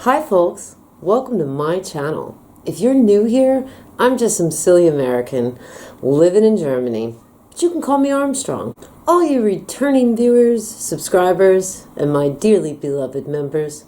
Hi folks, welcome to my channel. If you're new here, I'm just some silly American living in Germany, but you can call me Armstrong. All you returning viewers, subscribers, and my dearly beloved members,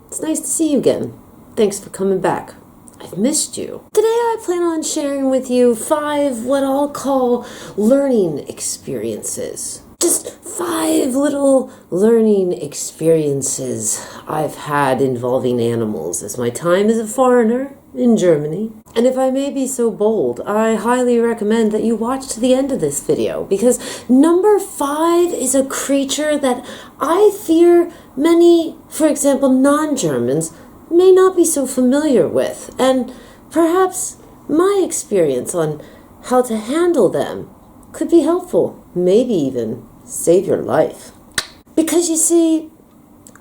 it's nice to see you again. Thanks for coming back. I've missed you. Today I plan on sharing with you 5 what I'll call learning experiences. Just 5 little learning experiences I've had involving animals as my time as a foreigner in Germany. And if I may be so bold, I highly recommend that you watch to the end of this video, because number 5 is a creature that I fear many, for example, non-Germans may not be so familiar with, and perhaps my experience on how to handle them could be helpful, maybe even save your life. Because you see,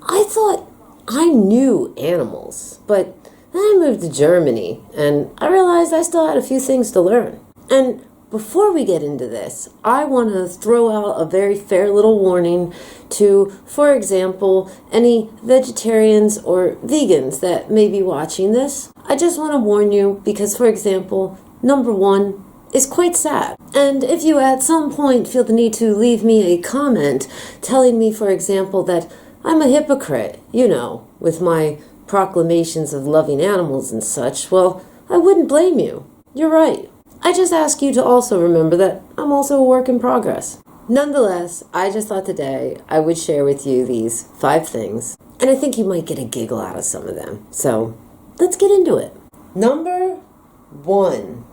I thought I knew animals, but then I moved to Germany and I realized I still had a few things to learn. And before we get into this, I want to throw out a very fair little warning to, for example, any vegetarians or vegans that may be watching this. I just want to warn you because, for example, number 1 is quite sad. And if you at some point feel the need to leave me a comment telling me, for example, that I'm a hypocrite, you know, with my proclamations of loving animals and such, well, I wouldn't blame you. You're right. I just ask you to also remember that I'm also a work in progress. Nonetheless, I just thought today I would share with you these 5 things, and I think you might get a giggle out of some of them. So, let's get into it. Number 1.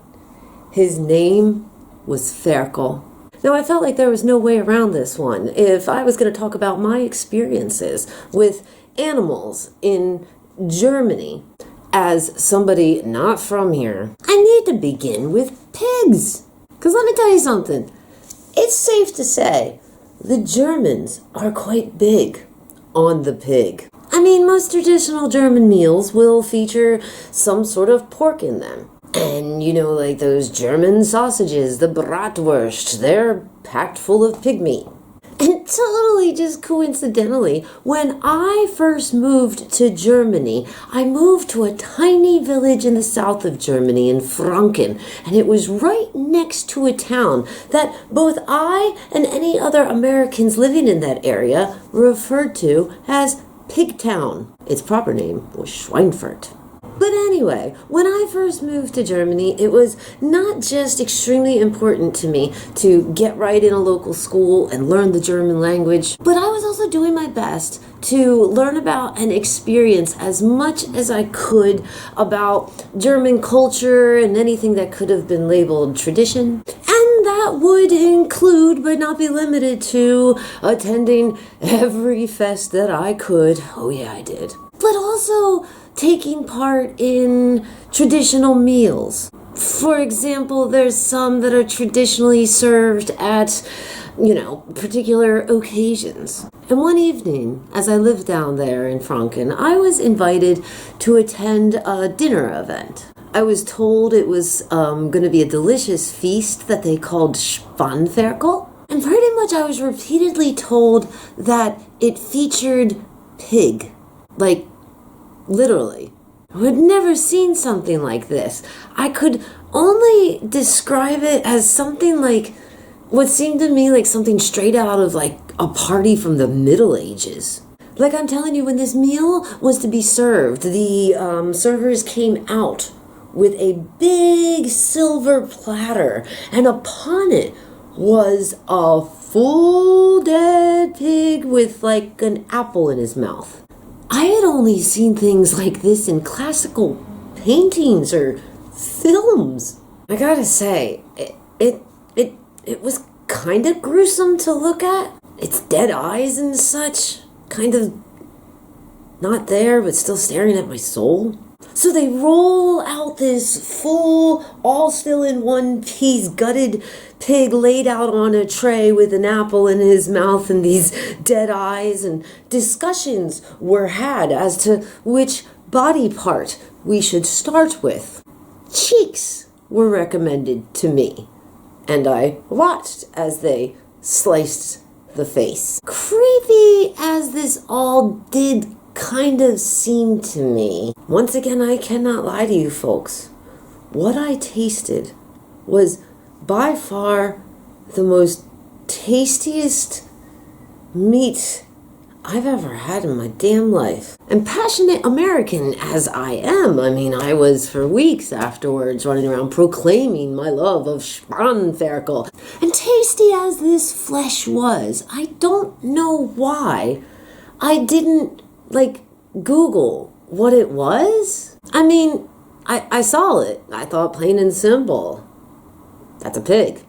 His name was Ferkel. Now, I felt like there was no way around this one. If I was going to talk about my experiences with animals in Germany as somebody not from here, I need to begin with pigs. Because let me tell you something. It's safe to say the Germans are quite big on the pig. I mean, most traditional German meals will feature some sort of pork in them. And, you know, like those German sausages, the bratwurst, they're packed full of pig meat. And totally just coincidentally, when I first moved to Germany, I moved to a tiny village in the south of Germany in Franken, and it was right next to a town that both I and any other Americans living in that area referred to as Pigtown. Its proper name was Schweinfurt. But anyway, when I first moved to Germany, it was not just extremely important to me to get right in a local school and learn the German language, but I was also doing my best to learn about and experience as much as I could about German culture and anything that could have been labeled tradition. And that would include, but not be limited to, attending every fest that I could. Oh yeah, I did. But also taking part in traditional meals. For example, there's some that are traditionally served at, you know, particular occasions. And one evening, as I lived down there in Franken, I was invited to attend a dinner event. I was told it was going to be a delicious feast that they called Spanferkel. And pretty much I was repeatedly told that it featured pig. Like, literally. I had never seen something like this. I could only describe it as something like what seemed to me like something straight out of like a party from the Middle Ages. Like, I'm telling you, when this meal was to be served, the servers came out with a big silver platter, and upon it was a full dead pig with like an apple in his mouth. I had only seen things like this in classical paintings or films. I gotta say, it was kind of gruesome to look at. Its dead eyes and such, kind of not there, but still staring at my soul. So they roll out this full, all still in one piece, gutted pig laid out on a tray with an apple in his mouth and these dead eyes, and discussions were had as to which body part we should start with. Cheeks were recommended to me, and I watched as they sliced the face. Creepy as this all did kind of seemed to me, once again, I cannot lie to you folks, what I tasted was by far the most tastiest meat I've ever had in my damn life. And passionate American as I am, I mean, I was for weeks afterwards running around proclaiming my love of Spanferkel. And tasty as this flesh was, I don't know why I didn't, Google what it was. I mean, I saw it. I thought plain and simple, that's a pig.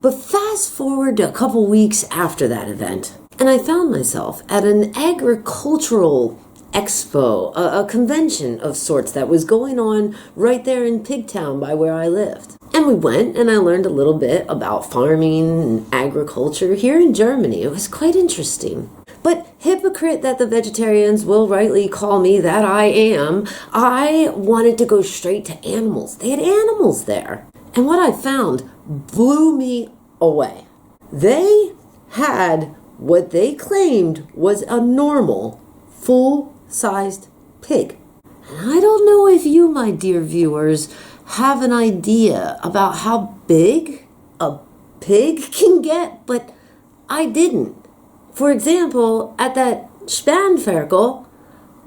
But fast forward to a couple weeks after that event, and I found myself at an agricultural expo, a convention of sorts that was going on right there in Pigtown by where I lived. And we went, and I learned a little bit about farming and agriculture here in Germany. It was quite interesting. But hypocrite that the vegetarians will rightly call me that I am, I wanted to go straight to animals. They had animals there. And what I found blew me away. They had what they claimed was a normal, full-sized pig. And I don't know if you, my dear viewers, have an idea about how big a pig can get, but I didn't. For example, at that Spanferkel,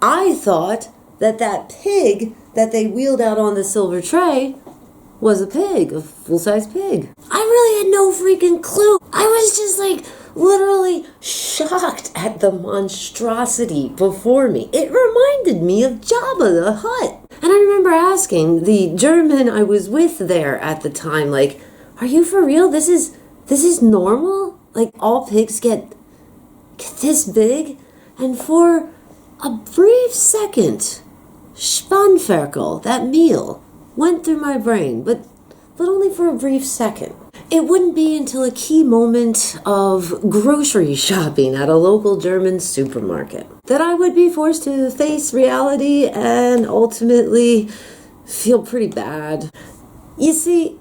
I thought that pig that they wheeled out on the silver tray was a pig, a full-size pig. I really had no freaking clue. I was just literally shocked at the monstrosity before me. It reminded me of Jabba the Hutt. And I remember asking the German I was with there at the time, are you for real? This is normal? All pigs get this big? And for a brief second, Spanferkel, that meal, went through my brain, but only for a brief second. It wouldn't be until a key moment of grocery shopping at a local German supermarket that I would be forced to face reality and ultimately feel pretty bad. You see,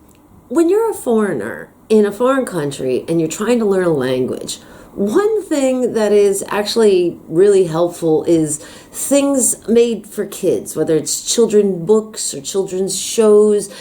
when you're a foreigner in a foreign country and you're trying to learn a language, one thing that is actually really helpful is things made for kids, whether it's children's books or children's shows.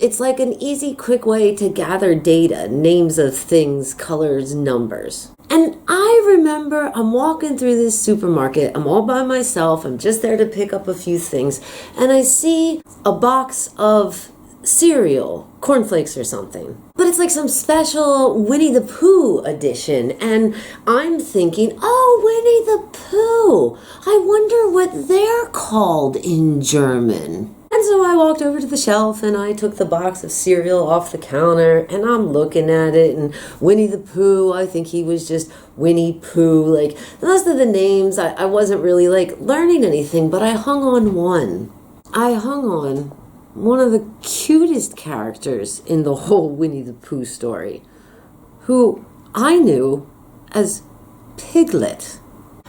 It's like an easy, quick way to gather data, names of things, colors, numbers. And I remember I'm walking through this supermarket, I'm all by myself, I'm just there to pick up a few things, and I see a box of cereal, cornflakes or something. But it's like some special Winnie the Pooh edition, and I'm thinking, oh, Winnie the Pooh! I wonder what they're called in German. And so I walked over to the shelf and I took the box of cereal off the counter and I'm looking at it, and Winnie the Pooh, I think he was just Winnie Pooh. The rest of the names, I wasn't really learning anything, but I hung on one. I hung on one of the cutest characters in the whole Winnie the Pooh story, who I knew as Piglet.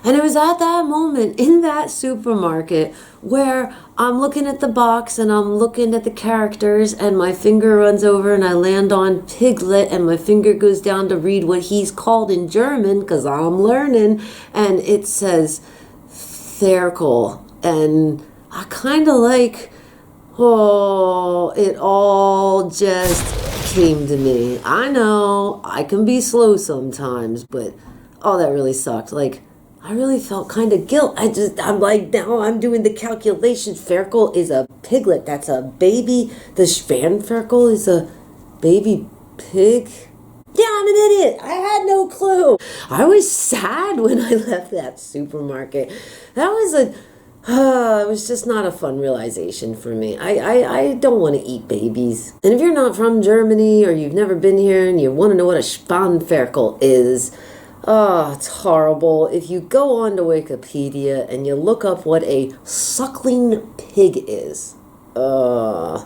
And it was at that moment in that supermarket where I'm looking at the box and I'm looking at the characters and my finger runs over and I land on Piglet and my finger goes down to read what he's called in German because I'm learning, and it says Ferkel. And I kind of it all just came to me. I know I can be slow sometimes, but that really sucked. I really felt kind of guilt. I'm now I'm doing the calculation. Ferkel is a piglet. That's a baby. The Spanferkel is a baby pig. Yeah, I'm an idiot. I had no clue. I was sad when I left that supermarket. That was it was just not a fun realization for me. I don't want to eat babies. And if you're not from Germany or you've never been here and you want to know what a Spanferkel is, it's horrible. If you go on to Wikipedia and you look up what a suckling pig is, I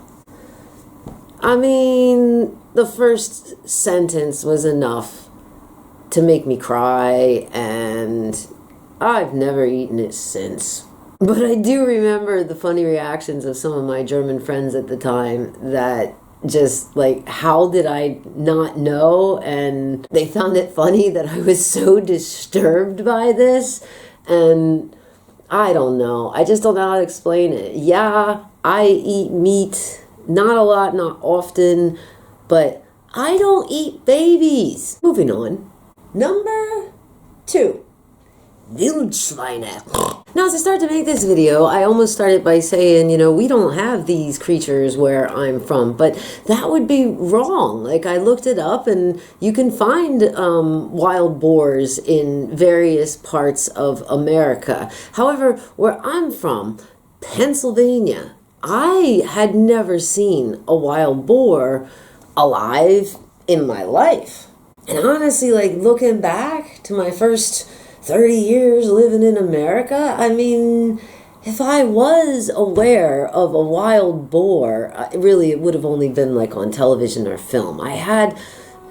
mean, the first sentence was enough to make me cry, and I've never eaten it since. But I do remember the funny reactions of some of my German friends at the time that just like, how did I not know? And they found it funny that I was so disturbed by this. And I don't know. I just don't know how to explain it. Yeah, I eat meat. Not a lot, not often. But I don't eat babies. Moving on. Number 2. Wildschweine. Now, as I started to make this video, I almost started by saying, we don't have these creatures where I'm from, but that would be wrong. Like, I looked it up, and you can find wild boars in various parts of America. However, where I'm from, Pennsylvania, I had never seen a wild boar alive in my life. And honestly, like, looking back to my first 30 years living in America, I mean, if I was aware of a wild boar, really it would have only been like on television or film. I had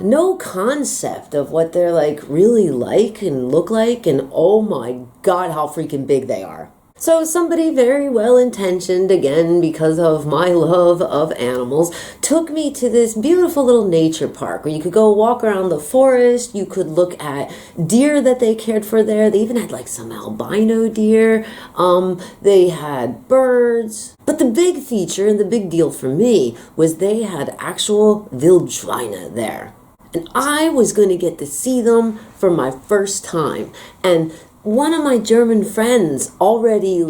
no concept of what they're like really like and look like, and oh my God, how freaking big they are. So somebody very well-intentioned, again, because of my love of animals, took me to this beautiful little nature park where you could go walk around the forest. You could look at deer that they cared for there. They even had like some albino deer. They had birds. But the big feature and the big deal for me was they had actual Wildschweine there. And I was going to get to see them for my first time. And one of my German friends already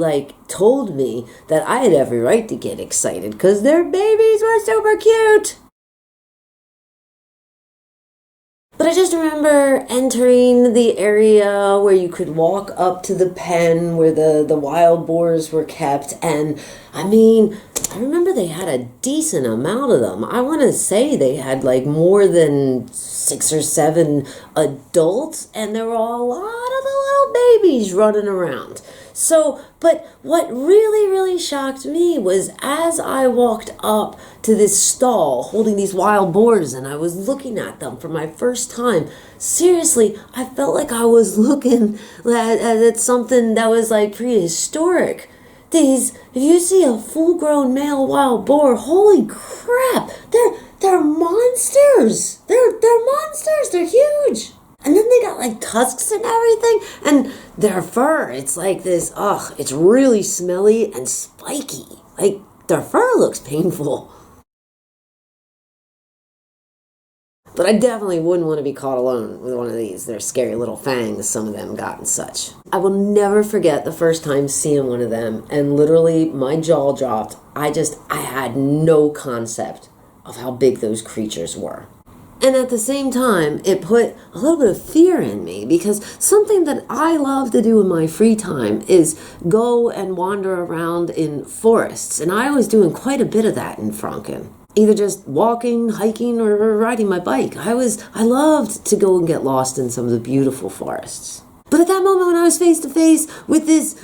told me that I had every right to get excited because their babies were super cute. But I just remember entering the area where you could walk up to the pen where the wild boars were kept. And I mean, I remember they had a decent amount of them. I want to say they had more than 6 or 7 adults, and there were a lot of the little babies running around. So, but what really, really shocked me was as I walked up to this stall holding these wild boars and I was looking at them for my first time, seriously, I felt like I was looking at something that was prehistoric. If you see a full-grown male wild boar, holy crap, they're monsters. They're monsters. They're huge. And then they got tusks and everything, and their fur, it's like this, it's really smelly and spiky. Their fur looks painful. But I definitely wouldn't want to be caught alone with one of these. They're scary little fangs some of them got and such. I will never forget the first time seeing one of them, and literally my jaw dropped. I had no concept of how big those creatures were. And at the same time, it put a little bit of fear in me because something that I love to do in my free time is go and wander around in forests. And I was doing quite a bit of that in Franken. Either just walking, hiking, or riding my bike. I loved to go and get lost in some of the beautiful forests. But at that moment when I was face to face with this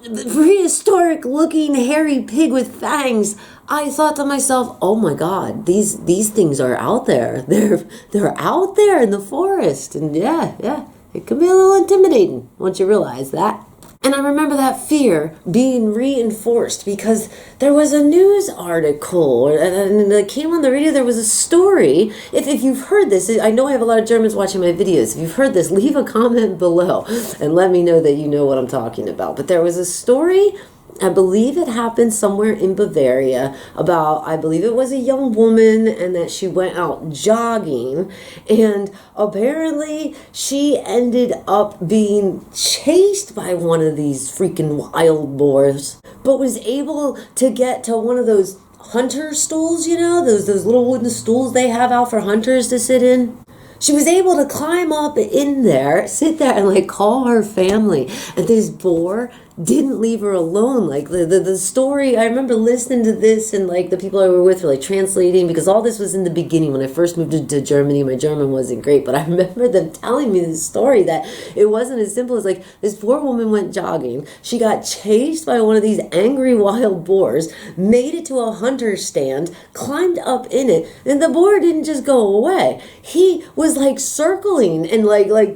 prehistoric looking hairy pig with fangs, I thought to myself, oh my God, these things are out there. They're out there in the forest. And yeah, it can be a little intimidating once you realize that. And I remember that fear being reinforced because there was a news article and it came on the radio. There was a story. If you've heard this, I know I have a lot of Germans watching my videos. If you've heard this, leave a comment below and let me know that you know what I'm talking about. But there was a story, I believe it happened somewhere in Bavaria, about, I believe it was a young woman and that she went out jogging and apparently she ended up being chased by one of these freaking wild boars, but was able to get to one of those hunter stools, those little wooden stools they have out for hunters to sit in. She was able to climb up in there, sit there, and call her family. And this boar didn't leave her alone. The story, I remember listening to this and the people I were with were translating, because all this was in the beginning when I first moved to Germany. My German wasn't great, but I remember them telling me this story that it wasn't as simple as this poor woman went jogging. She got chased by one of these angry wild boars, made it to a hunter stand, climbed up in it, and the boar didn't just go away. He was circling and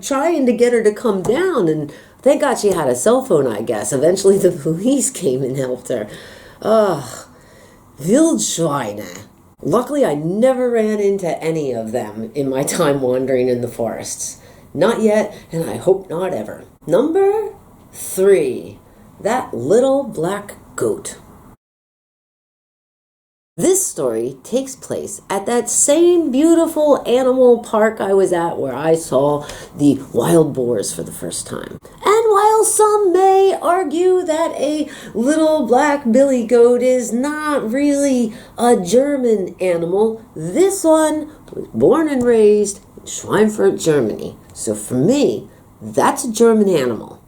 trying to get her to come down, and thank God she had a cell phone, I guess. Eventually the police came and helped her. Ugh. Wildschweine. Luckily, I never ran into any of them in my time wandering in the forests. Not yet, and I hope not ever. Number 3, that little black goat. This story takes place at that same beautiful animal park I was at where I saw the wild boars for the first time. And while some may argue that a little black billy goat is not really a German animal, this one was born and raised in Schweinfurt, Germany. So for me, that's a German animal.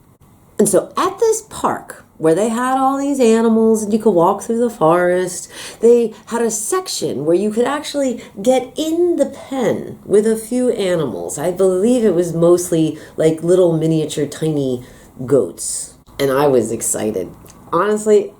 And so at this park, where they had all these animals and you could walk through the forest, they had a section where you could actually get in the pen with a few animals. I believe it was mostly like little miniature tiny goats. And I was excited. Honestly,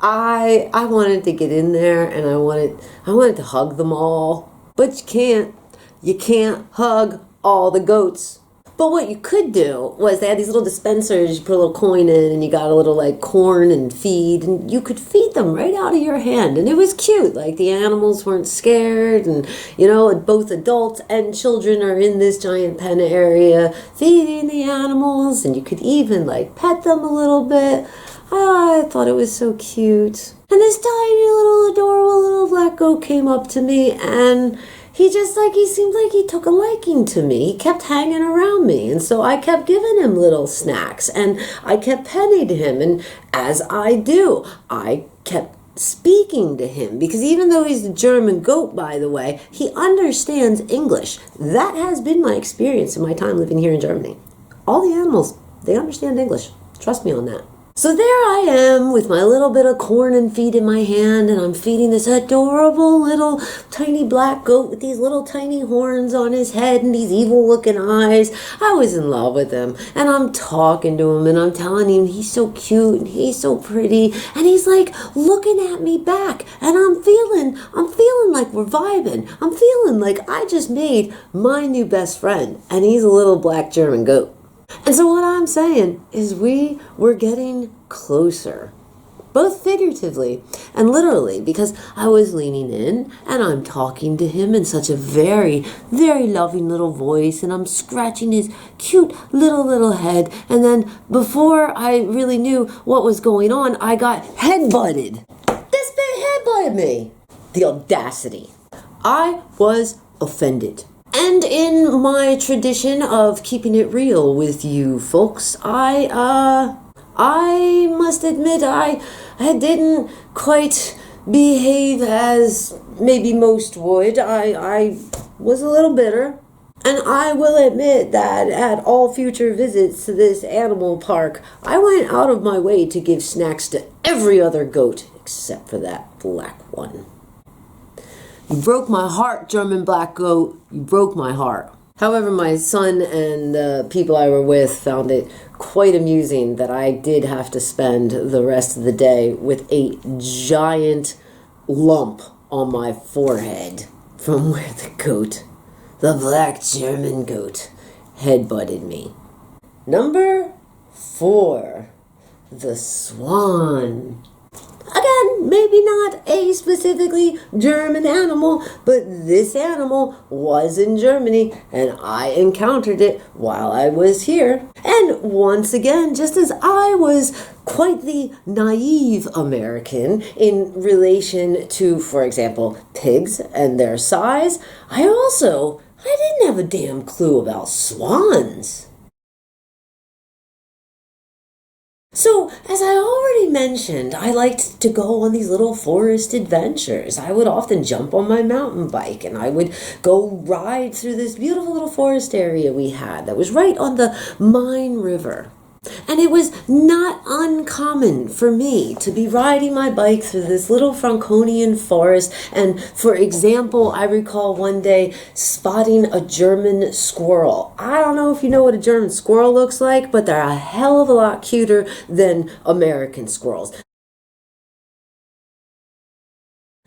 I wanted to get in there and I wanted to hug them all. But you can't. You can't hug all the goats. But what you could do was they had these little dispensers, you put a little coin in and you got a little like corn and feed, and you could feed them right out of your hand. And it was cute, like the animals weren't scared, and you know, both adults and children are in this giant pen area feeding the animals, and you could even like pet them a little bit. Oh, I thought it was so cute. And this tiny little adorable little black goat came up to me, and he seemed like he took a liking to me. He kept hanging around me. And so I kept giving him little snacks and I kept petting him. And as I do, I kept speaking to him because even though he's a German goat, by the way, he understands English. That has been my experience in my time living here in Germany. All the animals, they understand English. Trust me on that. So there I am with my little bit of corn and feed in my hand, and I'm feeding this adorable little tiny black goat with these little tiny horns on his head and these evil looking eyes. I was in love with him, and I'm talking to him and I'm telling him he's so cute and he's so pretty, and he's like looking at me back, and I'm feeling like we're vibing. I'm feeling like I just made my new best friend, and he's a little black German goat. And so what I'm saying is we were getting closer, both figuratively and literally, because I was leaning in and I'm talking to him in such a very, very loving little voice, and I'm scratching his cute little head, and then before I really knew what was going on, I got headbutted. This big headbutted me. The audacity. I was offended. And in my tradition of keeping it real with you folks, I must admit I didn't quite behave as maybe most would. I was a little bitter. And I will admit that at all future visits to this animal park, I went out of my way to give snacks to every other goat except for that black one. You broke my heart, German black goat. You broke my heart. However, my son and the people I were with found it quite amusing that I did have to spend the rest of the day with a giant lump on my forehead from where the black German goat, headbutted me. Number 4, the swan. Again, maybe not a specifically German animal, but this animal was in Germany, and I encountered it while I was here. And once again, just as I was quite the naive American in relation to, for example, pigs and their size, I didn't have a damn clue about swans. So, as I already mentioned, I liked to go on these little forest adventures. I would often jump on my mountain bike and I would go ride through this beautiful little forest area we had that was right on the Main River. And it was not uncommon for me to be riding my bike through this little Franconian forest. And for example, I recall one day spotting a German squirrel. I don't know if you know what a German squirrel looks like, but they're a hell of a lot cuter than American squirrels.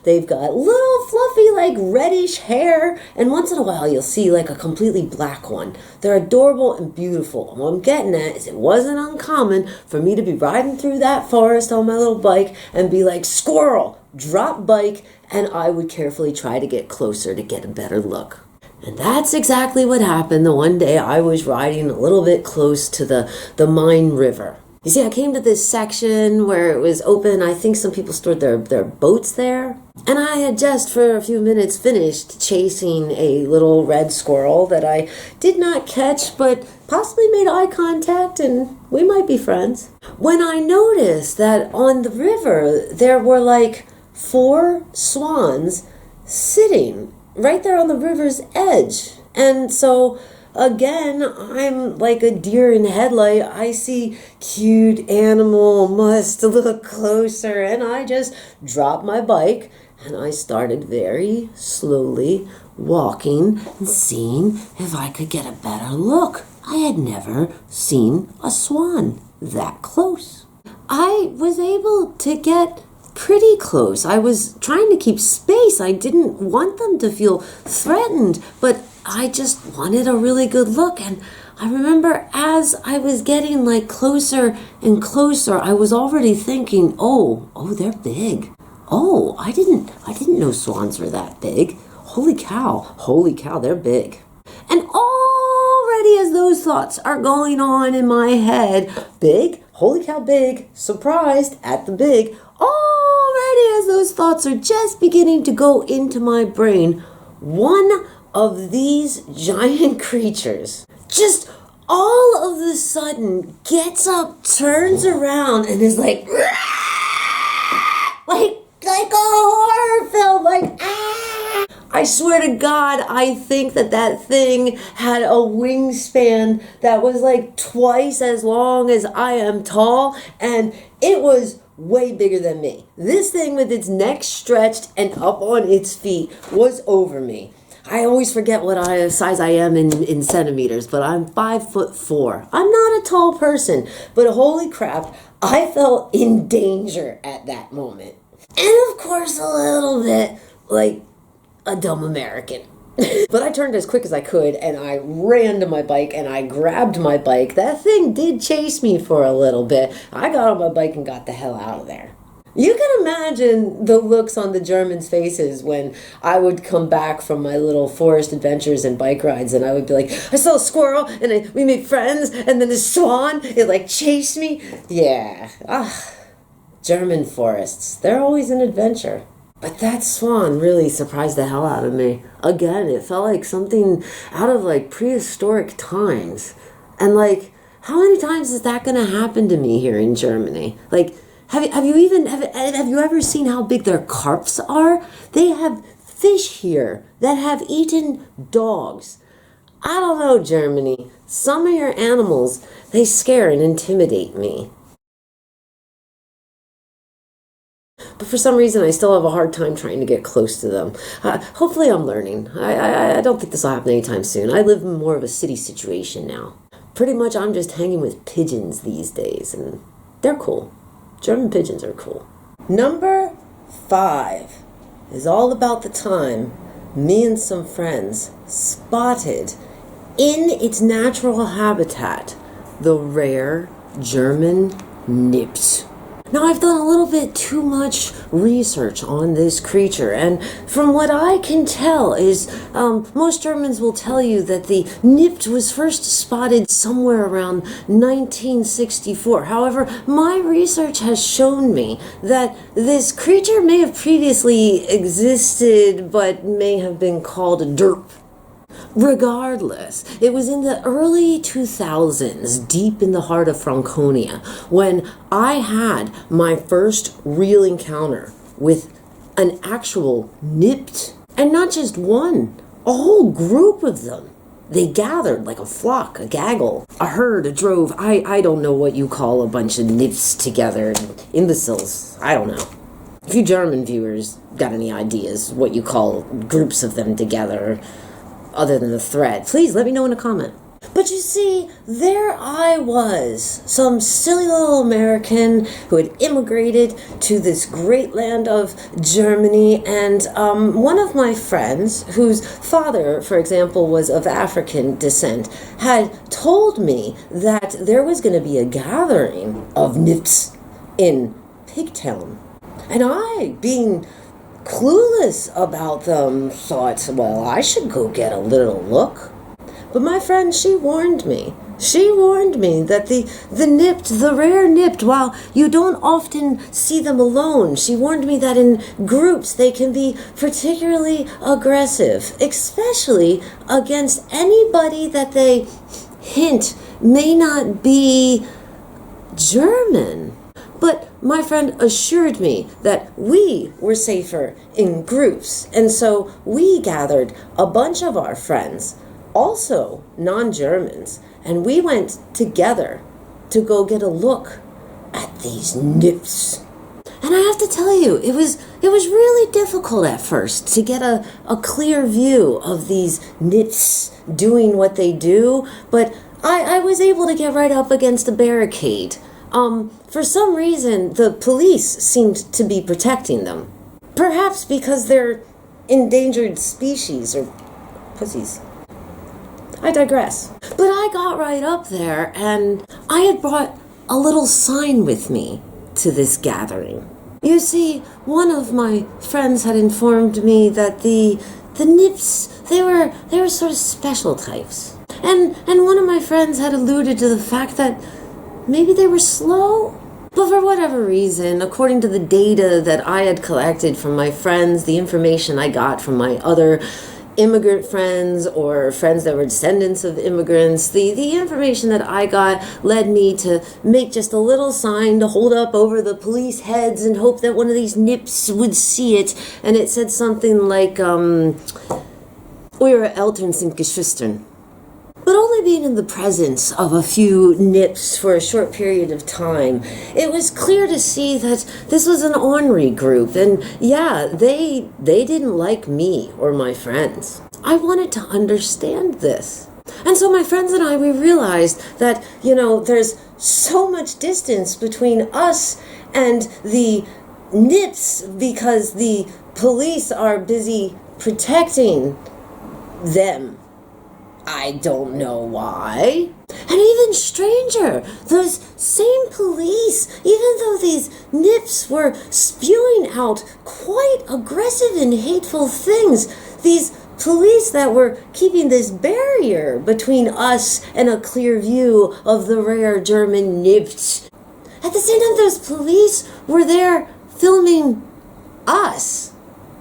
They've got little fluffy, like reddish hair, and once in a while you'll see like a completely black one. They're adorable and beautiful. And what I'm getting at is it wasn't uncommon for me to be riding through that forest on my little bike and be like, "Squirrel, drop bike, and I would carefully try to get closer to get a better look. And that's exactly what happened the one day I was riding a little bit close to the Mine River. You see, I came to this section where it was open. I think some people stored their boats there. And I had just for a few minutes finished chasing a little red squirrel that I did not catch, but possibly made eye contact, and we might be friends. When I noticed that on the river there were like 4 swans sitting right there on the river's edge. And so again, I'm like a deer in headlight. I see cute animal, must look closer, and I just dropped my bike and I started very slowly walking and seeing if I could get a better look. I had never seen a swan that close. I was able to get pretty close. I was trying to keep space. I didn't want them to feel threatened, but I just wanted a really good look. And I remember as I was getting like closer and closer, I was already thinking, oh, they're big. Oh, I didn't know swans were that big. Holy cow, they're big. And already as those thoughts are going on in my head, big, holy cow, big, surprised at the big, already as those thoughts are just beginning to go into my brain, one of these giant creatures just all of a sudden gets up, turns around, and is like a horror film, like, ah! I swear to God, I think that thing had a wingspan that was like twice as long as I am tall, and it was way bigger than me. This thing with its neck stretched and up on its feet was over me. I always forget what size I am in centimeters, but I'm 5'4". I'm not a tall person, but holy crap, I felt in danger at that moment. And of course, a little bit like a dumb American. But I turned as quick as I could, and I ran to my bike, and I grabbed my bike. That thing did chase me for a little bit. I got on my bike and got the hell out of there. You can imagine the looks on the Germans' faces when I would come back from my little forest adventures and bike rides, and I would be like, I saw a squirrel, and we made friends, and then the swan, it like chased me. Yeah, German forests, they're always an adventure. But that swan really surprised the hell out of me. Again, it felt like something out of like prehistoric times. And like, how many times is that going to happen to me here in Germany? Like, have you ever seen how big their carps are? They have fish here that have eaten dogs. I don't know, Germany. Some of your animals, they scare and intimidate me. But for some reason, I still have a hard time trying to get close to them. Hopefully I'm learning. I don't think this will happen anytime soon. I live in more of a city situation now. Pretty much I'm just hanging with pigeons these days, and they're cool. German pigeons are cool. Number 5 is all about the time me and some friends spotted in its natural habitat the rare German Nift. Now, I've done a little bit too much research on this creature, and from what I can tell is most Germans will tell you that the Nift was first spotted somewhere around 1964. However, my research has shown me that this creature may have previously existed, but may have been called a derp. Regardless, it was in the early 2000s, deep in the heart of Franconia, when I had my first real encounter with an actual Nift. And not just one, a whole group of them. They gathered like a flock, a gaggle, a herd, a drove. I don't know what you call a bunch of Nifts together, imbeciles, I don't know. If you German viewers got any ideas what you call groups of them together, other than the thread, please let me know in a comment. But you see, there I was, some silly little American who had immigrated to this great land of Germany, and one of my friends, whose father, for example, was of African descent, had told me that there was going to be a gathering of Nifts in Pigtown. And I, being clueless about them, thought, well, I should go get a little look. But my friend, she warned me. She warned me that the rare Nift, while you don't often see them alone, she warned me that in groups they can be particularly aggressive, especially against anybody that they hint may not be German. But my friend assured me that we were safer in groups, and so we gathered a bunch of our friends, also non-Germans, and we went together to go get a look at these Nifts. And I have to tell you, it was really difficult at first to get a clear view of these Nifts doing what they do, but I was able to get right up against a barricade. For some reason, the police seemed to be protecting them. Perhaps because they're endangered species, or pussies. I digress. But I got right up there, and I had brought a little sign with me to this gathering. You see, one of my friends had informed me that the Nifts, they were sort of special types. And one of my friends had alluded to the fact that maybe they were slow. But for whatever reason, according to the data that I had collected from my friends, the information I got from my other immigrant friends or friends that were descendants of immigrants, the information that I got led me to make just a little sign to hold up over the police heads and hope that one of these Nifts would see it. And it said something like, Eure Eltern sind Geschwistern. But only being in the presence of a few Nifts for a short period of time, it was clear to see that this was an ornery group, and yeah, they didn't like me or my friends. I wanted to understand this. And so my friends and I, we realized that, there's so much distance between us and the Nifts because the police are busy protecting them. I don't know why. And even stranger, those same police, even though these Nifts were spewing out quite aggressive and hateful things, these police that were keeping this barrier between us and a clear view of the rare German Nifts. At the same time, those police were there filming us.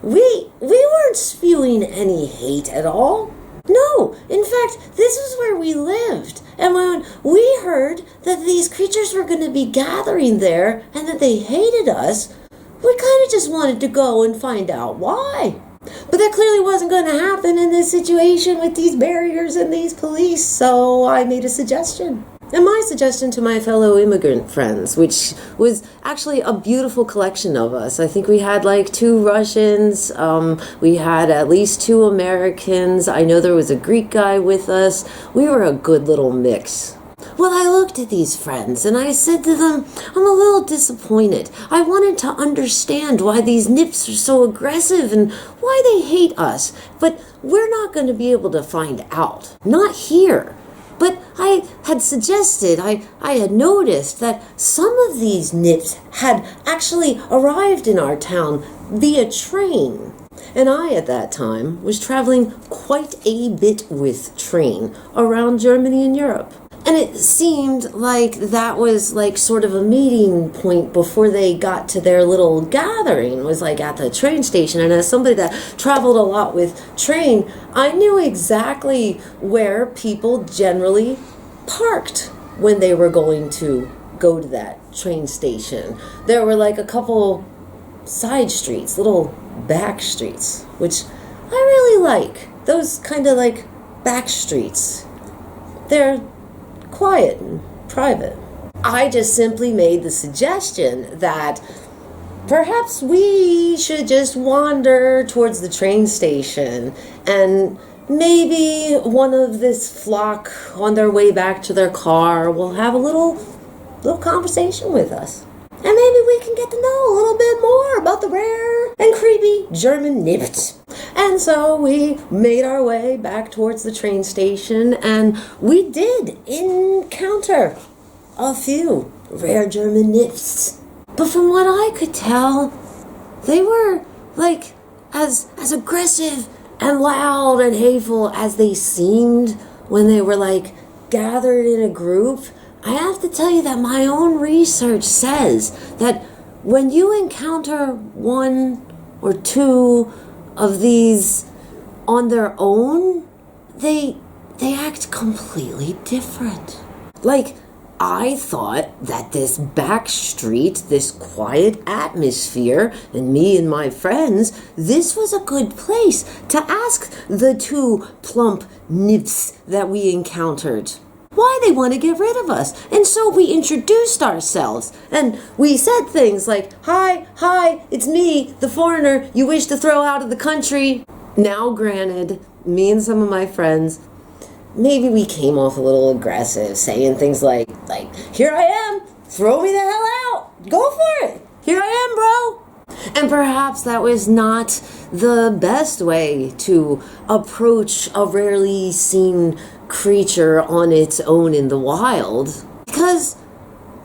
We weren't spewing any hate at all. No, in fact, this was where we lived. And when we heard that these creatures were going to be gathering there and that they hated us, we kind of just wanted to go and find out why. But that clearly wasn't going to happen in this situation with these barriers and these police, so I made a suggestion. And my suggestion to my fellow immigrant friends, which was actually a beautiful collection of us. I think we had like 2 Russians, we had at least 2 Americans, I know there was a Greek guy with us. We were a good little mix. Well, I looked at these friends and I said to them, I'm a little disappointed. I wanted to understand why these Nifts are so aggressive and why they hate us, but we're not going to be able to find out. Not here. But I had suggested, I had noticed that some of these Nifts had actually arrived in our town via train. And I, at that time, was traveling quite a bit with train around Germany and Europe. And it seemed like that was like sort of a meeting point before they got to their little gathering, was like at the train station. And as somebody that traveled a lot with train, I knew exactly where people generally parked when they were going to go to that train station. There were like a couple side streets, little back streets, which I really like. Those kind of like back streets. They're quiet and private. I just simply made the suggestion that perhaps we should just wander towards the train station and maybe one of this flock on their way back to their car will have a little conversation with us. And maybe we can get to know a little bit more about the rare and creepy German Nift. And so we made our way back towards the train station, and we did encounter a few rare German Nifts. But from what I could tell, they were like as aggressive and loud and hateful as they seemed when they were like gathered in a group. I have to tell you that my own research says that when you encounter one or two of these on their own, they act completely different. Like, I thought that this back street, this quiet atmosphere, and me and my friends, this was a good place to ask the two plump nymphs that we encountered why they want to get rid of us. And so we introduced ourselves, and we said things like, hi, it's me, the foreigner you wish to throw out of the country. Now, granted, me and some of my friends, maybe we came off a little aggressive, saying things like, here I am, throw me the hell out, go for it, here I am, bro. And perhaps that was not the best way to approach a rarely seen creature on its own in the wild, because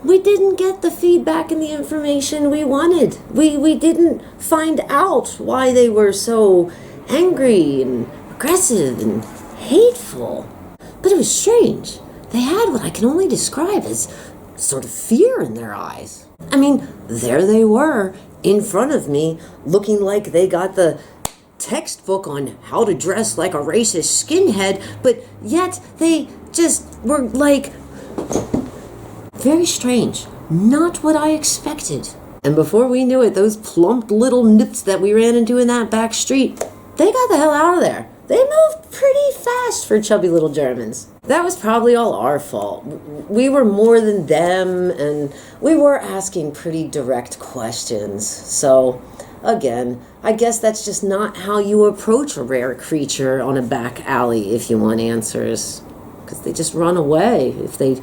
we didn't get the feedback and the information we wanted. We didn't find out why they were so angry and aggressive and hateful. But it was strange. They had what I can only describe as sort of fear in their eyes. I mean, there they were in front of me, looking like they got the textbook on how to dress like a racist skinhead, but yet they just were like very strange. Not what I expected. And before we knew it, those plump little nips that we ran into in that back street, they got the hell out of there. They moved pretty fast for chubby little Germans. That was probably all our fault. We were more than them, and we were asking pretty direct questions. So, again, I guess that's just not how you approach a rare creature on a back alley if you want answers. Because they just run away if they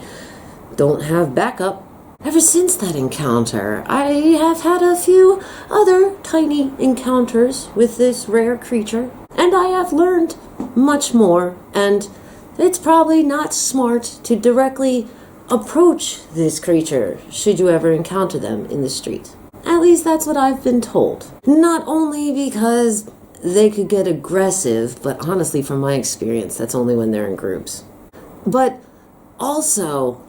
don't have backup. Ever since that encounter, I have had a few other tiny encounters with this rare creature, and I have learned much more, and it's probably not smart to directly approach this creature should you ever encounter them in the street. At least that's what I've been told. Not only because they could get aggressive, but honestly, from my experience, that's only when they're in groups. But also,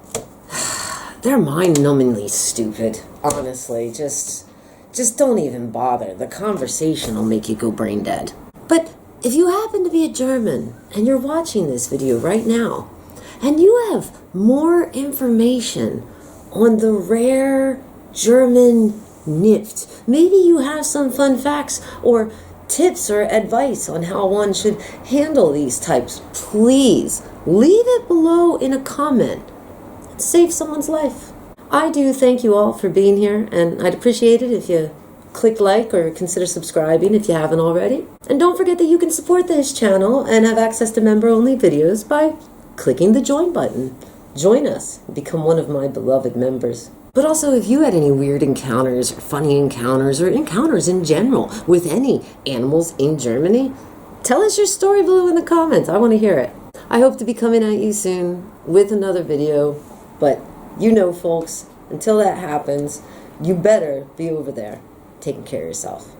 they're mind-numbingly stupid, honestly. Just don't even bother. The conversation will make you go brain dead. But if you happen to be a German and you're watching this video right now, and you have more information on the rare German Nift, maybe you have some fun facts or tips or advice on how one should handle these types, please leave it below in a comment. Save someone's life. I do thank you all for being here, and I'd appreciate it if you click like or consider subscribing if you haven't already. And don't forget that you can support this channel and have access to member-only videos by clicking the join button. Join us and become one of my beloved members. But also, if you had any weird encounters or funny encounters or encounters in general with any animals in Germany, tell us your story below in the comments. I want to hear it. I hope to be coming at you soon with another video. But you know, folks, until that happens, you better be over there taking care of yourself.